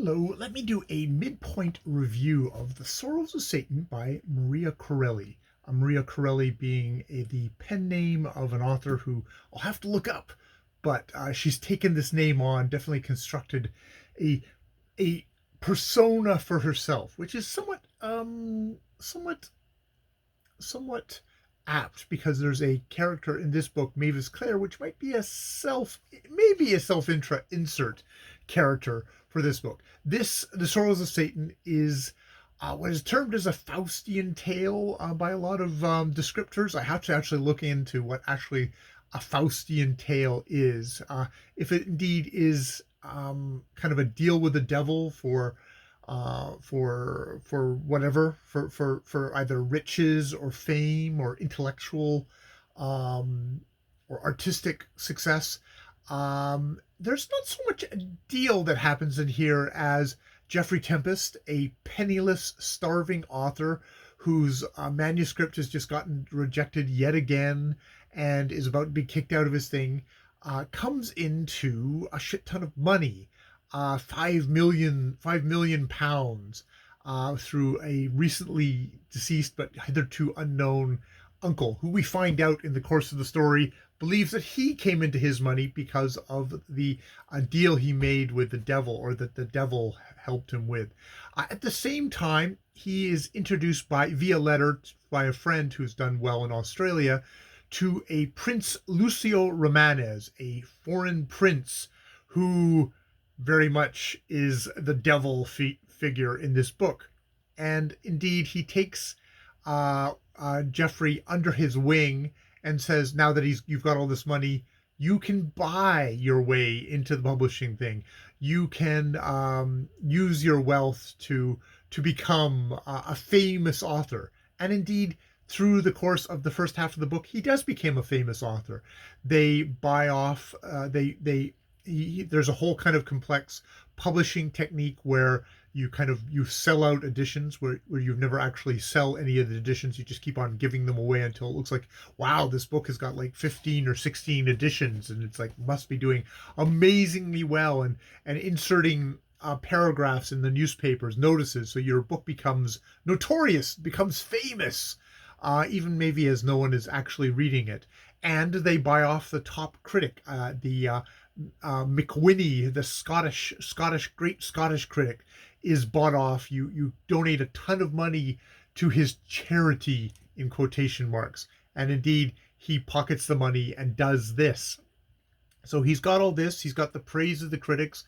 Hello, let me do a midpoint review of The Sorrows of Satan by Maria Corelli. Maria Corelli being the pen name of an author who I'll have to look up, but she's taken this name on, definitely constructed a a persona for herself, which is somewhat apt because there's a character in this book, Mavis Clare, which might be maybe a insert character for this book. The Sorrows of Satan is what is termed as a Faustian tale by a lot of descriptors. I have to actually look into what actually a Faustian tale is. If it indeed is kind of a deal with the devil for whatever, for either riches or fame or intellectual or artistic success. There's not so much a deal that happens in here as Jeffrey Tempest, a penniless, starving author whose manuscript has just gotten rejected yet again and is about to be kicked out of his thing, comes into a shit ton of money, £5 million, through a recently deceased but hitherto unknown uncle, who we find out in the course of the story believes that he came into his money because of the deal he made with the devil, or that the devil helped him with. At the same time, he is introduced via letter by a friend who's done well in Australia to a Prince Lucio Romanes, a foreign prince who very much is the devil figure in this book. And indeed, he takes Jeffrey under his wing and says, now that you've got all this money, you can buy your way into the publishing thing. You can use your wealth to become a famous author. And indeed, through the course of the first half of the book, he does become a famous author. They buy off, there's a whole kind of complex publishing technique where you sell out editions where you've never actually sell any of the editions. You just keep on giving them away until it looks like, wow, this book has got like 15 or 16 editions, and it's like must be doing amazingly well, and inserting paragraphs in the newspapers, notices, so your book becomes notorious, becomes famous, even maybe as no one is actually reading it. And they buy off the top critic, McWhinney, the great Scottish critic, is bought off. You donate a ton of money to his charity, in quotation marks, and indeed he pockets the money and does this. So he's got all this. He's got the praise of the critics,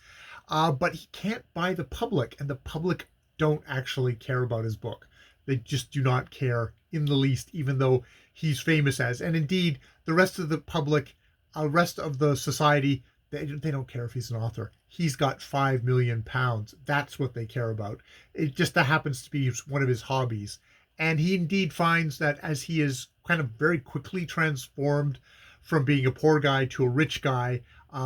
but he can't buy the public, and the public don't actually care about his book. They just do not care in the least, even though he's famous as. And indeed, the rest of the public, rest of the society, they don't care if he's an author. He's got £5 million. That's what they care about. It just that happens to be one of his hobbies. And he indeed finds that as he is kind of very quickly transformed from being a poor guy to a rich guy,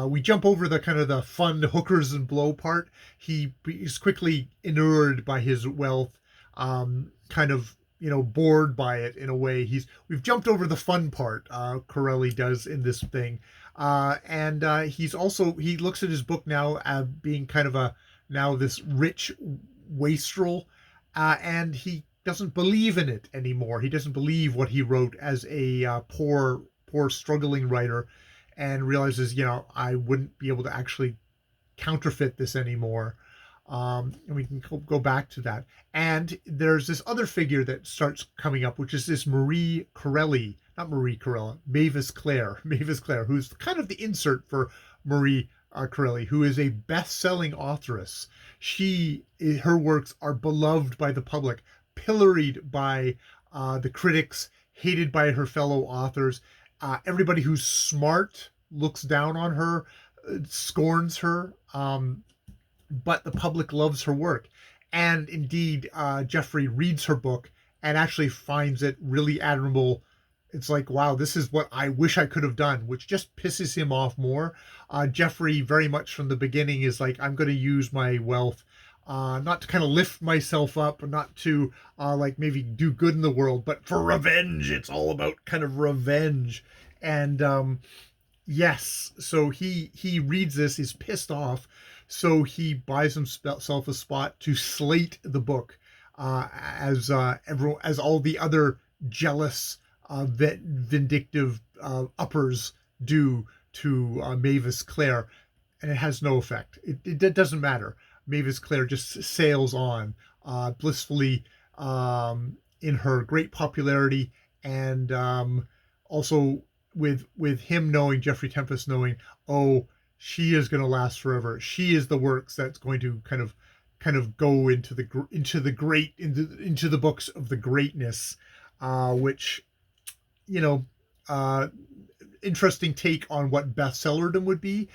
we jump over the kind of the fun hookers and blow part. He is quickly inured by his wealth, kind of, bored by it in a way. We've jumped over the fun part, Corelli does in this thing. And he looks at his book now being kind of now this rich wastrel, and he doesn't believe in it anymore. He doesn't believe what he wrote as a poor struggling writer, and realizes, I wouldn't be able to actually counterfeit this anymore. And we can go back to that. And there's this other figure that starts coming up, which is this Mavis Clare, who's kind of the insert for Marie Corelli, who is a best-selling authoress. Her works are beloved by the public, pilloried by the critics, hated by her fellow authors. Everybody who's smart looks down on her, scorns her, but the public loves her work. And indeed, Jeffrey reads her book and actually finds it really admirable. It's like, wow, this is what I wish I could have done, which just pisses him off more. Jeffrey very much from the beginning is like, I'm going to use my wealth not to kind of lift myself up, not to like maybe do good in the world, but for revenge. It's all about kind of revenge. And yes, so he reads this, is pissed off, So he buys himself a spot to slate the book, as all the other jealous, vindictive uppers do to Mavis Clare, and it has no effect. It doesn't matter. Mavis Clare just sails on blissfully, in her great popularity, and also with him knowing, Jeffrey Tempest knowing, oh, she is going to last forever. She is the works that's going to kind of go into the books of the greatness, which, you know, uh, interesting take on what bestsellerdom would be.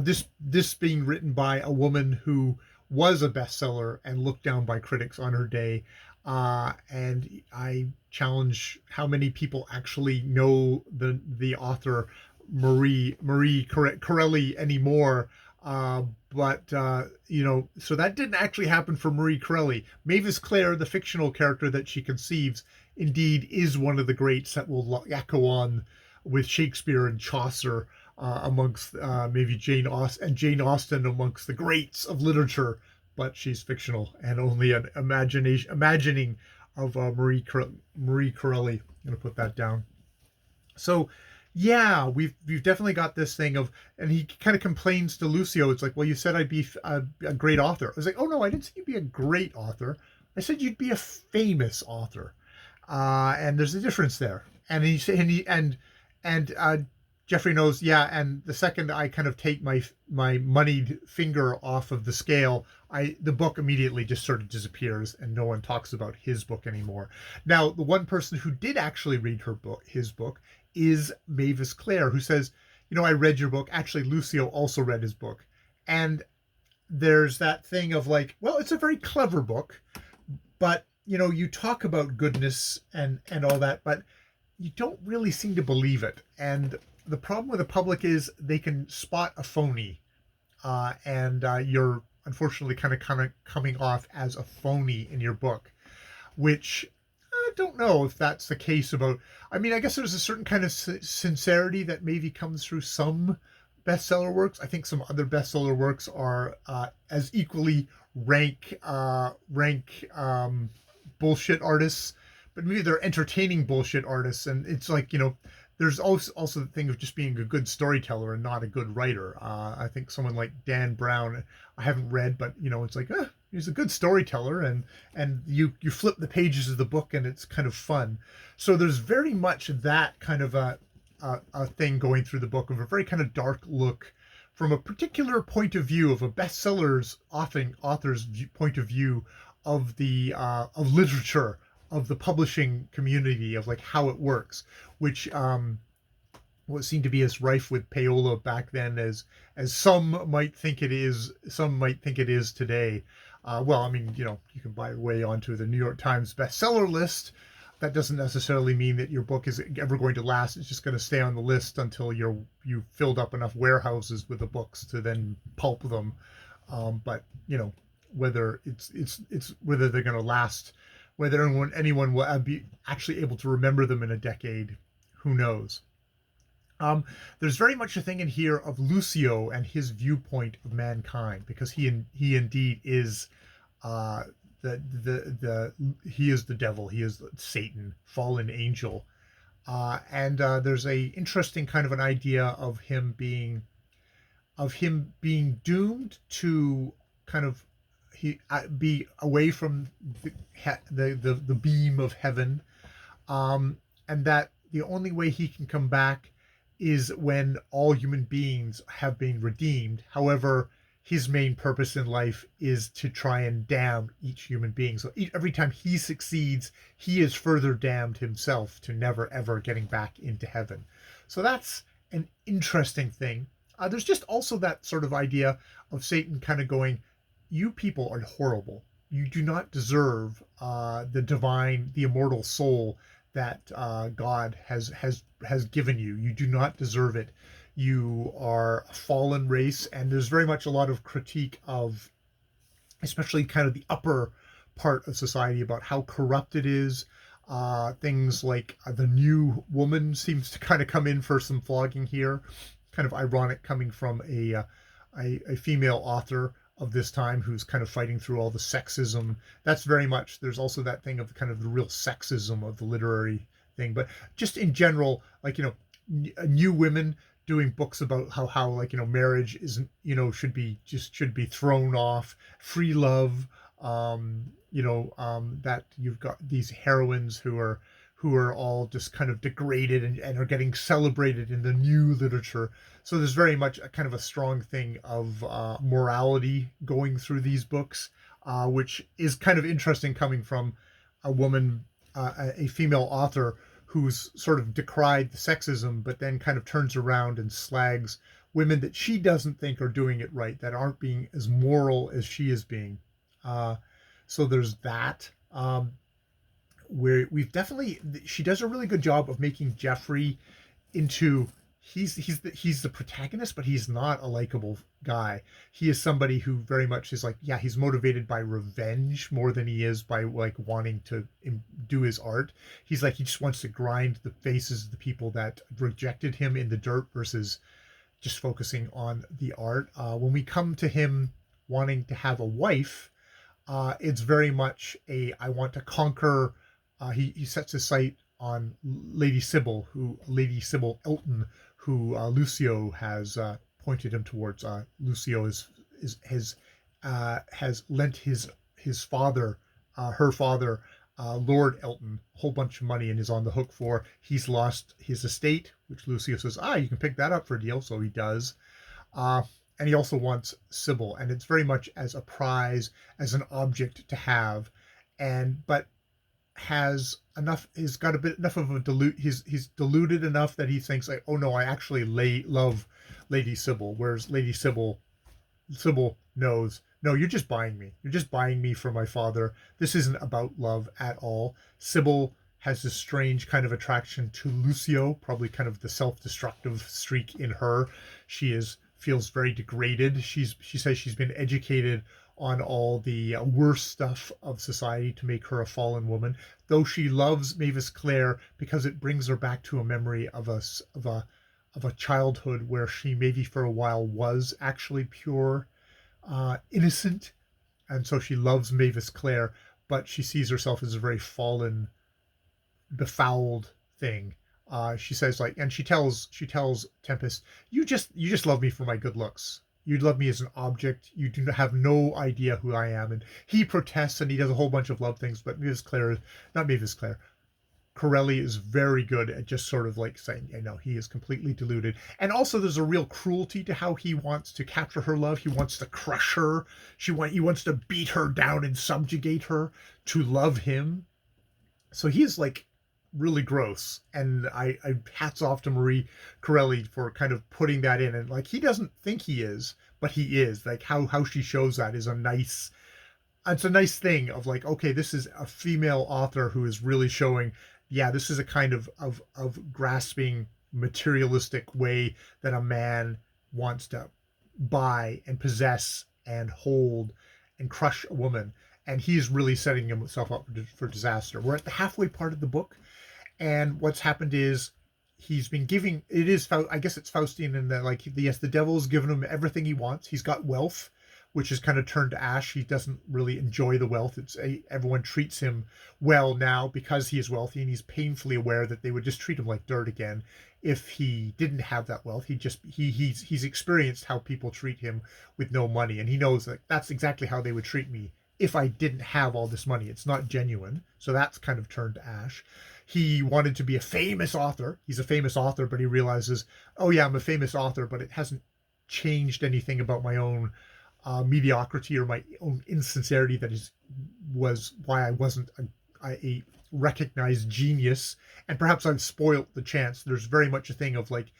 This being written by a woman who was a bestseller and looked down by critics on her day. And I challenge how many people actually know the author Marie Corelli anymore. But so that didn't actually happen for Marie Corelli. Mavis Clare, the fictional character that she conceives, indeed is one of the greats that will echo on with Shakespeare and Chaucer, amongst maybe Jane Austen amongst the greats of literature. But she's fictional and only an imagining of Marie Corelli. I'm gonna put that down. So yeah, we've definitely got this thing of, and he kind of complains to Lucio. It's like, well, you said I'd be a great author. I was like, oh no, I didn't say you'd be a great author. I said you'd be a famous author. And there's a difference there. And Jeffrey knows, yeah. And the second I kind of take my moneyed finger off of the scale, the book immediately just sort of disappears, and no one talks about his book anymore. Now, the one person who did actually read his book, is Mavis Clare, who says, I read your book. Actually, Lucio also read his book, and there's that thing of like, well, it's a very clever book, but you talk about goodness and all that, but you don't really seem to believe it. And the problem with the public is they can spot a phony, and you're unfortunately kind of coming off as a phony in your book, which I don't know if that's the case about. I mean, I guess there's a certain kind of sincerity that maybe comes through some bestseller works. I think some other bestseller works are as equally rank bullshit artists, but maybe they're entertaining bullshit artists. And it's like, there's also the thing of just being a good storyteller and not a good writer. I think someone like Dan Brown, I haven't read, but it's like, he's a good storyteller, and you flip the pages of the book and it's kind of fun. So there's very much that kind of a thing going through the book, of a very kind of dark look from a particular point of view, of a bestsellers author's point of view of the of literature, of the publishing community, of like how it works, which what seemed to be as rife with payola back then as some might think it is today. Well, I mean, you can buy your way onto the New York Times bestseller list. That doesn't necessarily mean that your book is ever going to last. It's just going to stay on the list until you've filled up enough warehouses with the books to then pulp them. But whether whether they're going to last, whether anyone will be actually able to remember them in a decade, who knows? There's very much a thing in here of Lucio and his viewpoint of mankind, because he indeed is he is the devil, he is Satan, fallen angel, and there's a interesting kind of an idea of him being doomed to kind of be away from the beam of heaven, and that the only way he can come back is when all human beings have been redeemed. However, his main purpose in life is to try and damn each human being. So every time he succeeds, he is further damned himself to never ever getting back into heaven. So that's an interesting thing. There's just also that sort of idea of Satan kind of going, you people are horrible. You do not deserve the divine, the immortal soul that God has given you. You do not deserve it. You are a fallen race, and there's very much a lot of critique of, especially kind of the upper part of society, about how corrupt it is. Things like the new woman seems to kind of come in for some flogging here. Kind of ironic coming from a female author. of this time who's kind of fighting through all the sexism. That's very much, there's also that thing of kind of the real sexism of the literary thing. But just in general, like, new women doing books about how like, marriage isn't, should be thrown off, free love, that you've got these heroines who are all just kind of degraded and are getting celebrated in the new literature. So there's very much a kind of a strong thing of morality going through these books, which is kind of interesting coming from a woman, a female author who's sort of decried the sexism, but then kind of turns around and slags women that she doesn't think are doing it right, that aren't being as moral as she is being. So there's that. Where we've definitely, she does a really good job of making Jeffrey into, he's the protagonist, but he's not a likable guy. He is somebody who very much is like, yeah, he's motivated by revenge more than he is by like wanting to do his art. He's like, he just wants to grind the faces of the people that rejected him in the dirt versus just focusing on the art. When we come to him wanting to have a wife, it's very much I want to conquer. He sets his sight on Lady Sybil Elton, who Lucio has pointed him towards. Lucio has lent his father, her father, Lord Elton, a whole bunch of money and is on the hook for. He's lost his estate, which Lucio says, you can pick that up for a deal. So he does. And he also wants Sybil, and it's very much as a prize, as an object to have, but has enough. He's got enough of a He's deluded enough that he thinks like, oh no, I actually love Lady Sybil, whereas Sybil knows, no, you're just buying me. You're just buying me for my father. This isn't about love at all. Sybil has this strange kind of attraction to Lucio, probably kind of the self-destructive streak in her. Feels very degraded. She says she's been educated on all the worst stuff of society to make her a fallen woman, though she loves Mavis Clare because it brings her back to a memory of a childhood where she maybe for a while was actually pure, innocent, and so she loves Mavis Clare, but she sees herself as a very fallen, befouled thing. She says like, and she tells Tempest, you just love me for my good looks. You love me as an object. You do have no idea who I am. And he protests and he does a whole bunch of love things, but Corelli is very good at just sort of like saying, he is completely deluded. And also there's a real cruelty to how he wants to capture her love. He wants to crush her. He wants to beat her down and subjugate her to love him. So he is like really gross, and I hats off to Marie Corelli for kind of putting that in, and like he doesn't think he is, but he is. Like how she shows that is it's a nice thing of like, okay, this is a female author who is really showing, this is a kind of grasping materialistic way that a man wants to buy and possess and hold and crush a woman, and he's really setting himself up for disaster. We're at the halfway part of the book. And what's happened is he's been giving, I guess it's Faustian in that, like, yes, the devil's given him everything he wants. He's got wealth, which has kind of turned to ash. He doesn't really enjoy the wealth. Everyone treats him well now because he is wealthy, and he's painfully aware that they would just treat him like dirt again if he didn't have that wealth. He's experienced how people treat him with no money, and he knows that that's exactly how they would treat me if I didn't have all this money. It's not genuine. So that's kind of turned to ash. He wanted to be a famous author. He's a famous author, but he realizes, oh yeah, I'm a famous author, but it hasn't changed anything about my own mediocrity or my own insincerity. Was why I wasn't a recognized genius. And perhaps I've spoiled the chance. There's very much a thing of like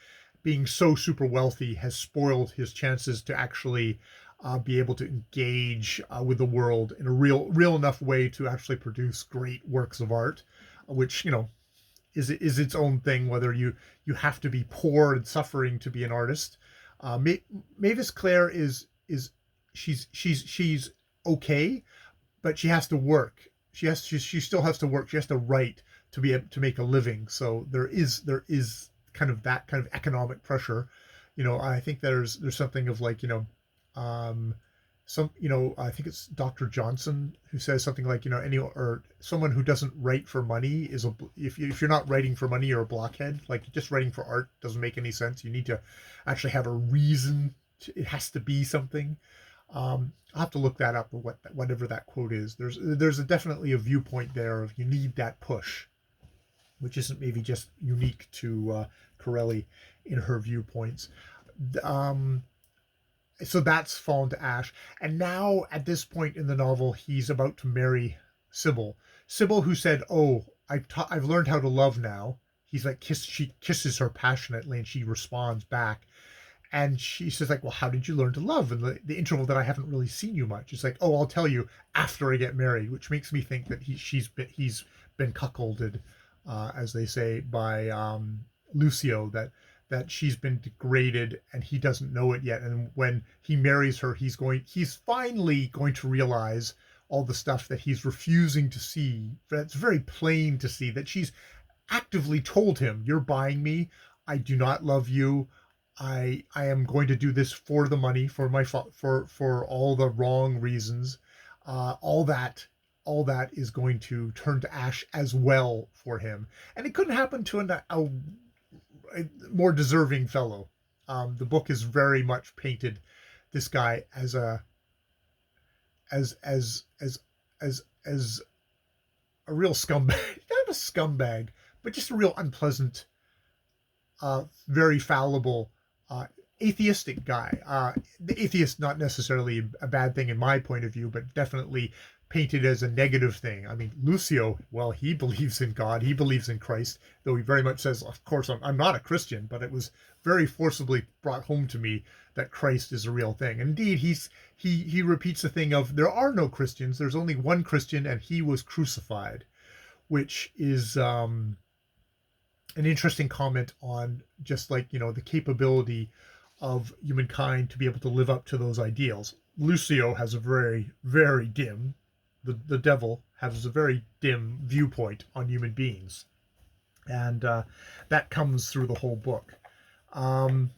being so super wealthy has spoiled his chances to actually be able to engage with the world in a real enough way to actually produce great works of art, which is its own thing. Whether you have to be poor and suffering to be an artist. Mavis Clare she's okay, but she has to work. She still has to work. She has to write to be able to make a living. So there is kind of that kind of economic pressure. I think there's something of like some, I think it's Dr. Johnson who says something like, any or someone who doesn't write for money is a if you're not writing for money, you're a blockhead. Like just writing for art doesn't make any sense. You need to actually have a reason. It has to be something. I'll have to look that up, or whatever that quote is. There's definitely a viewpoint there of you need that push, which isn't maybe just unique to Corelli in her viewpoints. Um, so that's fallen to ash. And now, at this point in the novel, he's about to marry Sybil. Sybil, who said, "Oh, I've learned how to love now." He's like, she kisses her passionately, and she responds back. And she says, like, "Well, how did you learn to love in the interval that I haven't really seen you much?" It's like, "Oh, I'll tell you after I get married," which makes me think that he's been cuckolded, as they say, by Lucio, that she's been degraded and he doesn't know it yet. And when he marries her, he's finally going to realize all the stuff that he's refusing to see. That's very plain to see, that she's actively told him, "You're buying me. I do not love you. I am going to do this for the money, for for all the wrong reasons. All that is going to turn to ash as well for him." And it couldn't happen to a more deserving fellow. The book is very much painted this guy as as as as as a real scumbag, not a scumbag, but just a real unpleasant, very fallible, uh, atheistic guy. The atheist, not necessarily a bad thing in my point of view, but definitely painted as a negative thing. I mean, Lucio, well, he believes in God, he believes in Christ, though he very much says, "Of course, I'm not a Christian," but it was very forcibly brought home to me that Christ is a real thing. Indeed, he repeats the thing of, there are no Christians, there's only one Christian, and he was crucified, which is an interesting comment on just like, the capability of humankind to be able to live up to those ideals. Lucio has a very, very dim, the devil has a very dim viewpoint on human beings. And that comes through the whole book. And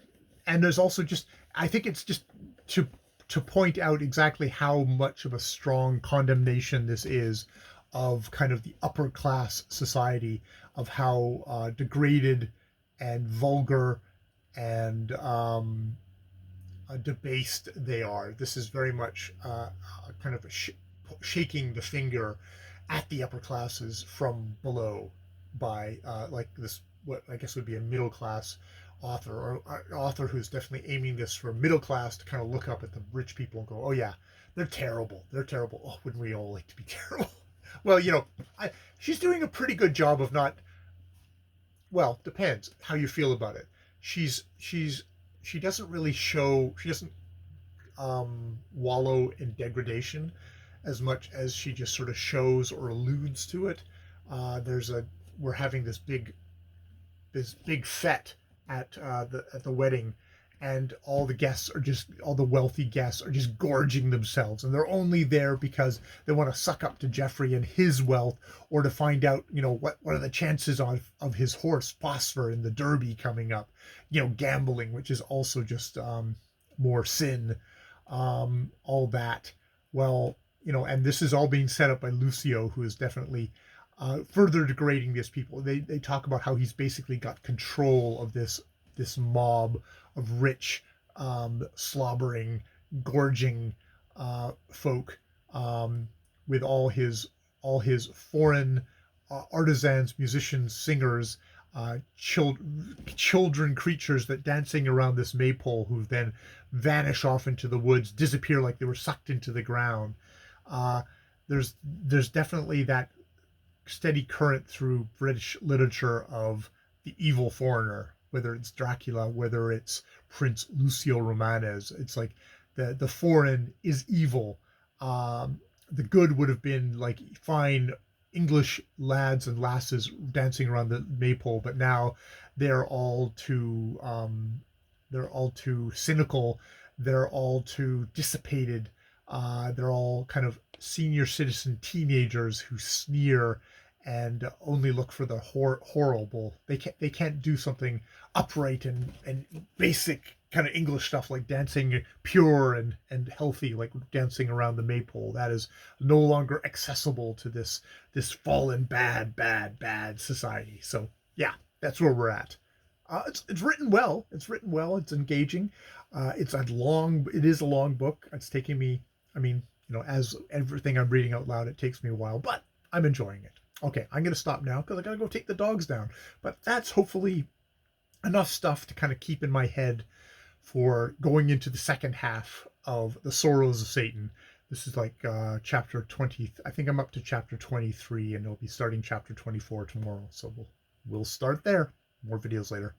there's also just, I think it's just to point out exactly how much of a strong condemnation this is of kind of the upper class society, of how degraded and vulgar and debased they are. This is very much kind of shaking the finger at the upper classes from below by like this, what I guess would be a middle class author, or an author who's definitely aiming this for middle class to kind of look up at the rich people and go, "Oh yeah, they're terrible. They're terrible. Oh, wouldn't we all like to be terrible?" Well, she's doing a pretty good job of not. Well, depends how you feel about it. She doesn't really show. She doesn't wallow in degradation as much as she just sort of shows or alludes to it. There's a We're having this big fete at the wedding, and all the wealthy guests are just gorging themselves, and they're only there because they want to suck up to Jeffrey and his wealth, or to find out, what are the chances of his horse Phosphor in the Derby coming up, gambling, which is also just more sin, all that. Well, and this is all being set up by Lucio, who is definitely further degrading these people. They talk about how he's basically got control of this mob of rich, slobbering, gorging folk, with all his foreign artisans, musicians, singers, children creatures that dancing around this maypole, who then vanish off into the woods, disappear like they were sucked into the ground. Uh, there's definitely that steady current through British literature of the evil foreigner, whether it's Dracula, whether it's Prince Lucio Romanes. It's like the foreign is evil. The good would have been like fine English lads and lasses dancing around the maypole, but now they're all too cynical. They're all too dissipated. They're all kind of senior citizen teenagers who sneer and only look for the horrible. They can't do something upright and basic kind of English stuff like dancing pure and healthy, like dancing around the maypole. That is no longer accessible to this fallen bad society. So yeah, that's where we're at. It's written well. It's written well. It's engaging. It's a long. It is a long book. It's taking me. I mean, as everything I'm reading out loud, it takes me a while, but I'm enjoying it. Okay, I'm gonna stop now because I gotta go take the dogs down. But that's hopefully enough stuff to kind of keep in my head for going into the second half of the Srrws of Satan. This is like chapter 20. I think I'm up to chapter 23, and I'll be starting chapter 24 tomorrow. So we'll start there. More videos later.